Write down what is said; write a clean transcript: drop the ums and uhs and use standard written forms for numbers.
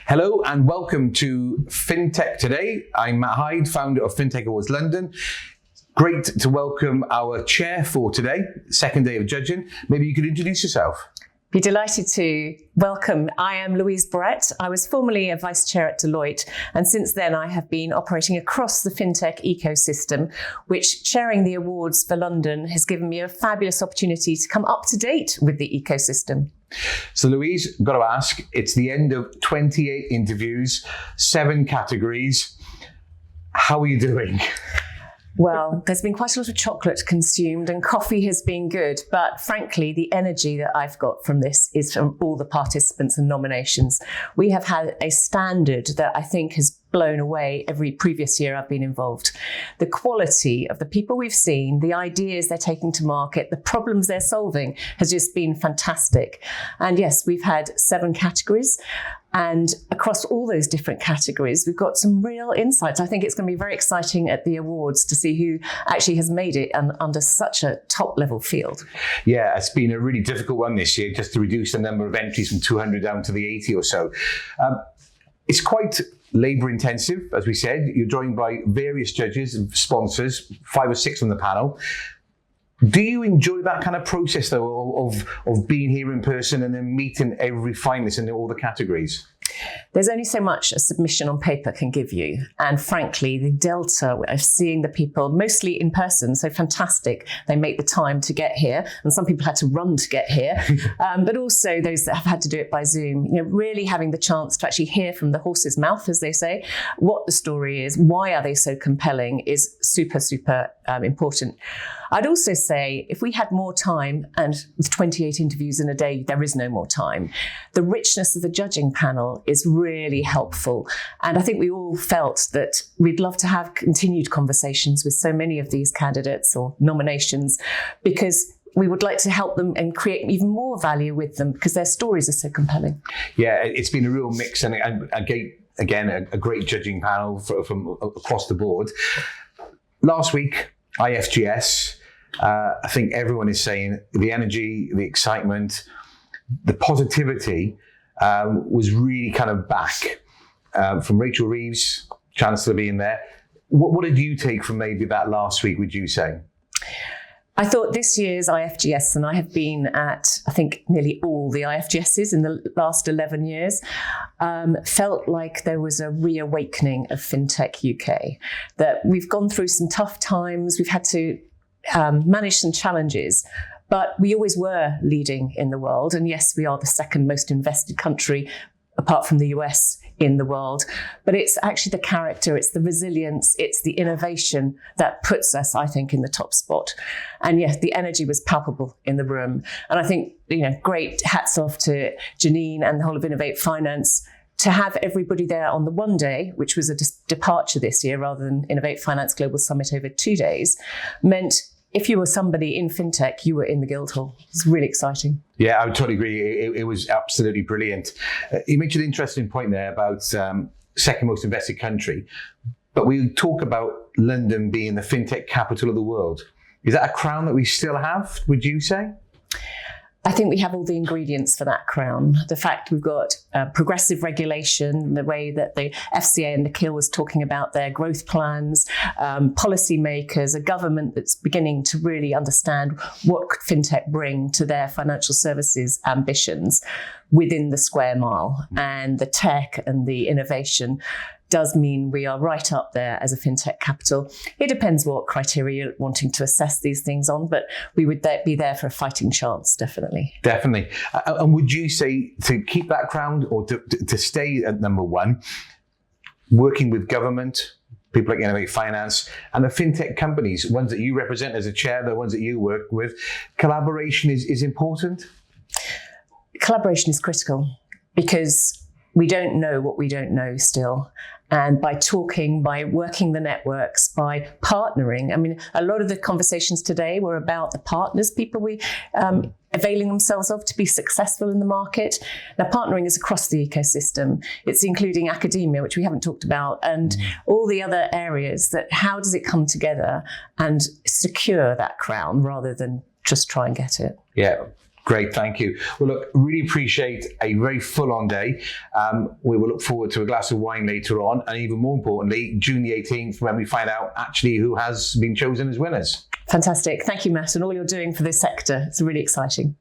Hello and welcome to Fintech Today. I'm Matt Hyde, founder of Fintech Awards London. Great to welcome our chair for today, second day of judging. Maybe you could introduce yourself. Be delighted to welcome. I am Louise. I was formerly a vice chair at Deloitte, and since then I have been operating across the fintech ecosystem, which chairing the awards for London has given me a fabulous opportunity to come up to date with the ecosystem. So Louise, got to ask, it's the end of 28 interviews, 7 categories. How are you doing? Well, there's been quite a lot of chocolate consumed and coffee has been good, but frankly, the energy that I've got from this is from all the participants and nominations. We have had a standard that I think has blown away every previous year I've been involved. The quality of the people we've seen, the ideas they're taking to market, the problems they're solving has just been fantastic. And yes, we've had 7 categories. And across all those different categories, we've got some real insights. I think it's going to be very exciting at the awards to see who actually has made it under such a top level field. Yeah, it's been a really difficult one this year, just to reduce the number of entries from 200 down to the 80 or so. It's quite labour intensive, as we said. You're joined by various judges, sponsors, 5 or 6 on the panel. Do you enjoy that kind of process, though, of being here in person and then meeting every finalist in all the categories? There's only so much a submission on paper can give you. And frankly, the delta of seeing the people mostly in person, so fantastic. They make the time to get here. And some people had to run to get here. But also those that have had to do it by Zoom, really having the chance to actually hear from the horse's mouth, as they say, what the story is, why are they so compelling is super, super important. I'd also say if we had more time, and with 28 interviews in a day, there is no more time, the richness of the judging panel is really helpful. And I think we all felt that we'd love to have continued conversations with so many of these candidates or nominations, because we would like to help them and create even more value with them because their stories are so compelling. Yeah, it's been a real mix and again, a great judging panel from across the board. Last week, IFGS, I think everyone is saying the energy, the excitement, the positivity was really kind of back from Rachel Reeves, Chancellor being there. What did you take from maybe that last week, would you say? I thought this year's IFGS, and I have been at, I think, nearly all the IFGSs in the last 11 years, felt like there was a reawakening of FinTech UK, that we've gone through some tough times, we've had to manage some challenges, but we always were leading in the world. And yes, we are the second most invested country, apart from the US, in the world. But it's actually the character, it's the resilience, it's the innovation that puts us, I think, in the top spot. And yes, the energy was palpable in the room. And I think, great hats off to Janine and the whole of Innovate Finance to have everybody there on the one day, which was a departure this year rather than Innovate Finance Global Summit over 2 days, meant if you were somebody in fintech, you were in the Guildhall. It's really exciting. Yeah, I would totally agree. It was absolutely brilliant. You mentioned an interesting point there about second most invested country, but we talk about London being the fintech capital of the world. Is that a crown that we still have, would you say? I think we have all the ingredients for that crown. The fact we've got progressive regulation, the way that the FCA and Nikhil was talking about their growth plans, policymakers, a government that's beginning to really understand what could fintech bring to their financial services ambitions within the square mile. And the tech and the innovation does mean we are right up there as a fintech capital. It depends what criteria you're wanting to assess these things on, but we would be there for a fighting chance, definitely. Definitely. And would you say to keep that crown or to stay at number 1, working with government, people like Innovate Finance, and the fintech companies, ones that you represent as a chair, the ones that you work with, collaboration is important? Collaboration is critical because we don't know what we don't know still. And by talking, by working the networks, by partnering, a lot of the conversations today were about the partners, people we availing themselves of to be successful in the market. Now, partnering is across the ecosystem. It's including academia, which we haven't talked about, and all the other areas that how does it come together and secure that crown rather than just try and get it? Yeah. Great, thank you. Well, look, really appreciate a very full-on day. We will look forward to a glass of wine later on, and even more importantly, June the 18th, when we find out actually who has been chosen as winners. Fantastic. Thank you, Matt, and all you're doing for this sector. It's really exciting.